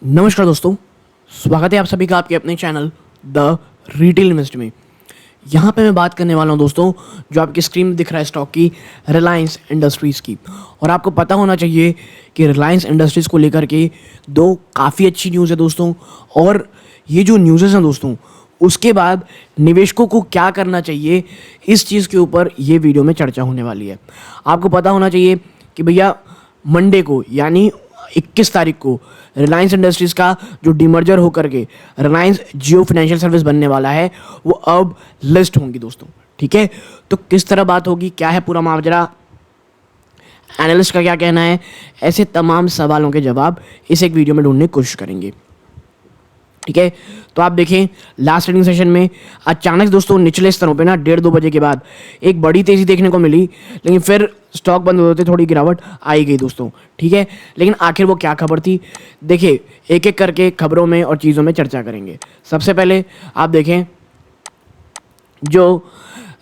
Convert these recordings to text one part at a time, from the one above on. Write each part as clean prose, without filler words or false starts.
नमस्कार दोस्तों, स्वागत है आप सभी का आपके अपने चैनल द रिटेल इन्वेस्ट में। यहाँ पे मैं बात करने वाला हूँ दोस्तों, जो आपकी स्क्रीन में दिख रहा है स्टॉक की, रिलायंस इंडस्ट्रीज़ की। और आपको पता होना चाहिए कि रिलायंस इंडस्ट्रीज़ को लेकर के दो काफ़ी अच्छी न्यूज़ है दोस्तों। और ये जो न्यूज़ हैं दोस्तों, उसके बाद निवेशकों को क्या करना चाहिए, इस चीज़ के ऊपर ये वीडियो में चर्चा होने वाली है। आपको पता होना चाहिए कि भैया मंडे को यानी 21 तारीख को रिलायंस इंडस्ट्रीज़ का जो डीमर्जर होकर के रिलायंस जियो फाइनेंशियल सर्विस बनने वाला है, वो अब लिस्ट होंगी दोस्तों। ठीक है, तो किस तरह बात होगी, क्या है पूरा मामला, एनालिस्ट का क्या कहना है, ऐसे तमाम सवालों के जवाब इस एक वीडियो में ढूंढने की कोशिश करेंगे। ठीक है, तो आप देखें लास्ट ट्रेडिंग सेशन में अचानक दोस्तों निचले स्तरों पे ना 1:30-2 बजे के बाद एक बड़ी तेज़ी देखने को मिली, लेकिन फिर स्टॉक बंद होते थोड़ी गिरावट आई गई दोस्तों। ठीक है, लेकिन आखिर वो क्या खबर थी, देखिए एक एक करके खबरों में और चीज़ों में चर्चा करेंगे। सबसे पहले आप देखें जो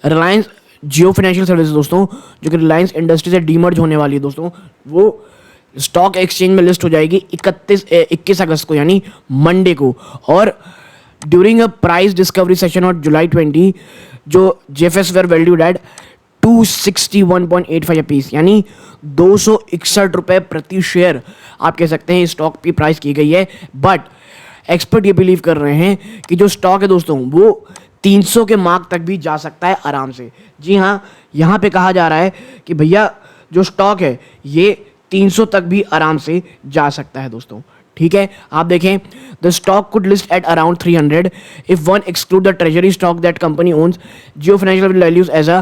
रिलायंस जियो फाइनेंशियल सर्विस दोस्तों, जो कि रिलायंस इंडस्ट्री से डीमर्ज होने वाली है दोस्तों, वो स्टॉक एक्सचेंज में लिस्ट हो जाएगी 21 अगस्त को यानी मंडे को। और during a price discovery session on July 20, जो JFS were valued at 261.85 piece यानी 261 रुपये प्रति शेयर आप कह सकते हैं स्टॉक की प्राइस की गई है। बट एक्सपर्ट ये बिलीव कर रहे हैं कि जो स्टॉक है दोस्तों वो 300 के मार्क तक भी जा सकता है आराम से। जी हाँ, यहाँ पे कहा जा रहा है कि भैया जो स्टॉक है ये 300 तक भी आराम से जा सकता है दोस्तों। ठीक है, आप देखें the stock could list at around 300 if one exclude the treasury stock that company owns. Jio financial values as a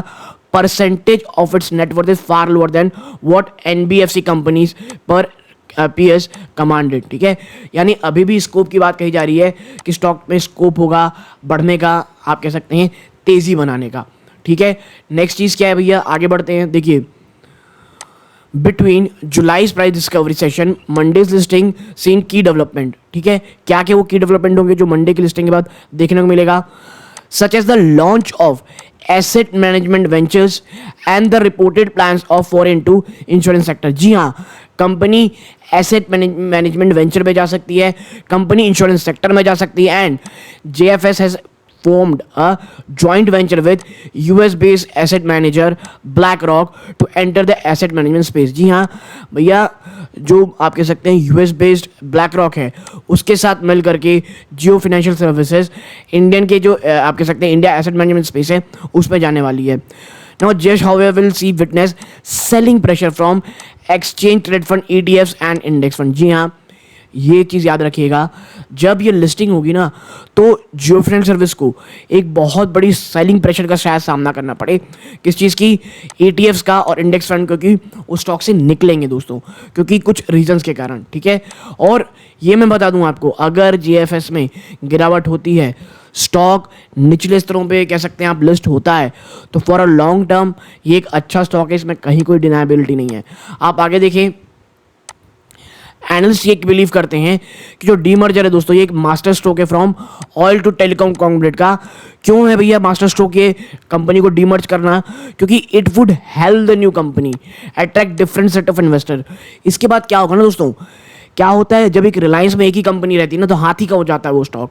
percentage of its net worth is far lower than what NBFC companies per PS commanded. ठीक है, यानी अभी भी scope की बात कही जा रही है कि स्टॉक में स्कोप होगा बढ़ने का, आप कह सकते हैं तेजी बनाने का। ठीक है, नेक्स्ट चीज़ क्या है भैया, आगे बढ़ते हैं। देखिए between July's price discovery session Monday's listing seen की डेवलपमेंट। ठीक है, क्या क्या वो की डेवलपमेंट होंगे जो मंडे की लिस्टिंग के बाद देखने को मिलेगा, such as the launch of asset management ventures and the reported plans of foreign to insurance sector. जी हाँ, कंपनी एसेट मैनेजमेंट वेंचर में जा सकती है, कंपनी इंश्योरेंस सेक्टर में जा सकती है, and GFS has formed a joint venture with US based asset manager BlackRock to enter the asset management space। जी हाँ भैया, जो आप कह सकते हैं US based BlackRock है, उसके साथ मिल करके जियो फाइनेंशियल सर्विसेज इंडियन के जो आप कह सकते हैं इंडिया एसेट मैनेजमेंट स्पेस है उसमें जाने वाली है। Now just however will see witness selling pressure from exchange traded fund ETFs and index fund। जी हाँ, ये चीज़ याद रखिएगा, जब ये लिस्टिंग होगी ना तो जियो फाइनेंशियल सर्विस को एक बहुत बड़ी सेलिंग प्रेशर का शायद सामना करना पड़े। किस चीज़ की, ETFs का और इंडेक्स फंड, क्योंकि उस स्टॉक से निकलेंगे दोस्तों, क्योंकि कुछ रीजंस के कारण। ठीक है, और ये मैं बता दूं आपको, अगर JFS में गिरावट होती है, स्टॉक निचले स्तरों पे कह सकते हैं आप लिस्ट होता है, तो फॉर अ लॉन्ग टर्म ये एक अच्छा स्टॉक है, इसमें कहीं कोई डिनाइबिलिटी नहीं है। आप आगे देखिए, एनालिस्ट ये बिलीव करते हैं कि जो डीमर्जर है दोस्तों, ये एक मास्टर स्ट्रोक है from oil to telecom conglomerate का। क्यों है भैया मास्टर स्ट्रोक ये कंपनी को डीमर्ज करना, क्योंकि it would help the new company attract different set of investor. इसके बाद क्या होगा ना दोस्तों, क्या होता है जब एक रिलायंस में एक ही कंपनी रहती है ना, तो हाथी का हो जाता है वो स्टॉक।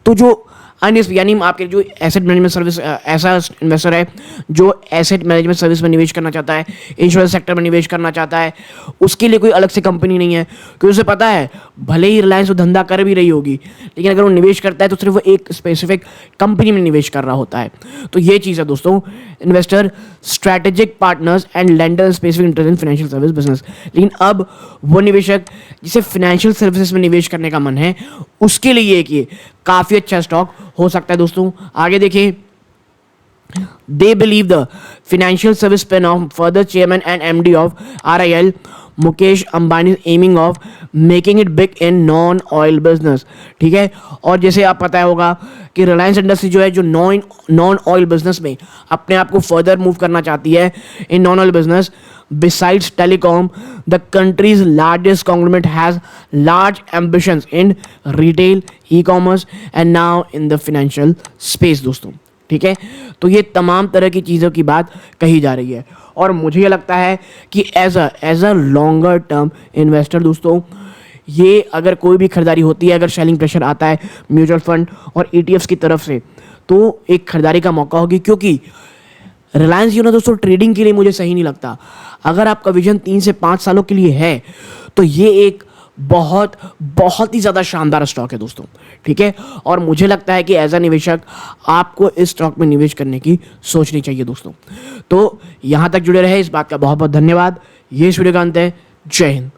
तो जो अन्य यानी आपके जो एसेट मैनेजमेंट सर्विस, ऐसा इन्वेस्टर है जो एसेट मैनेजमेंट सर्विस में निवेश करना चाहता है, इंश्योरेंस सेक्टर में निवेश करना चाहता है, उसके लिए कोई अलग से कंपनी नहीं है, क्योंकि उसे पता है भले ही रिलायंस वो धंधा कर भी रही होगी, लेकिन अगर वो निवेश करता है तो सिर्फ वो एक स्पेसिफिक कंपनी में निवेश कर रहा होता है। तो ये चीज़ है दोस्तों, investor strategic partners and lender specific interest in financial service business. लेकिन अब वो निवेशक जिसे फाइनेंशियल सर्विसेज में निवेश करने का मन है, उसके लिए एक ये काफ़ी अच्छा स्टॉक हो सकता है दोस्तों। आगे देखिए, they believe the financial service spin-off further chairman and MD of RIL Mukesh Ambani aiming of making it big in non oil business. ठीक है, और जैसे आप पता होगा कि रिलायंस इंडस्ट्री जो है, जो नॉन ऑयल बिजनेस में अपने आप को फर्दर मूव करना चाहती है in non oil business. Besides telecom, the countries largest conglomerate has large ambitions in retail, e commerce and now in the financial space दोस्तों। ठीक है, तो ये तमाम तरह की चीज़ों की बात कही जा रही है, और मुझे ये लगता है कि as a longer term investor दोस्तों, ये अगर कोई भी खरीदारी होती है, अगर सेलिंग प्रेशर आता है म्यूचुअल फंड और ईटीएफ्स की तरफ से, तो एक खरीदारी का मौका होगी। क्योंकि रिलायंस जो ना दोस्तों ट्रेडिंग के लिए मुझे सही नहीं लगता। अगर आपका विजन 3 से 5 सालों के लिए है तो ये एक बहुत बहुत ही ज़्यादा शानदार स्टॉक है दोस्तों, ठीक है। और मुझे लगता है कि एज अ निवेशक आपको इस स्टॉक में निवेश करने की सोचनी चाहिए दोस्तों। तो यहाँ तक जुड़े रहे, इस बात का बहुत बहुत धन्यवाद। ये इस वीडियो का अंत है। जय हिंद।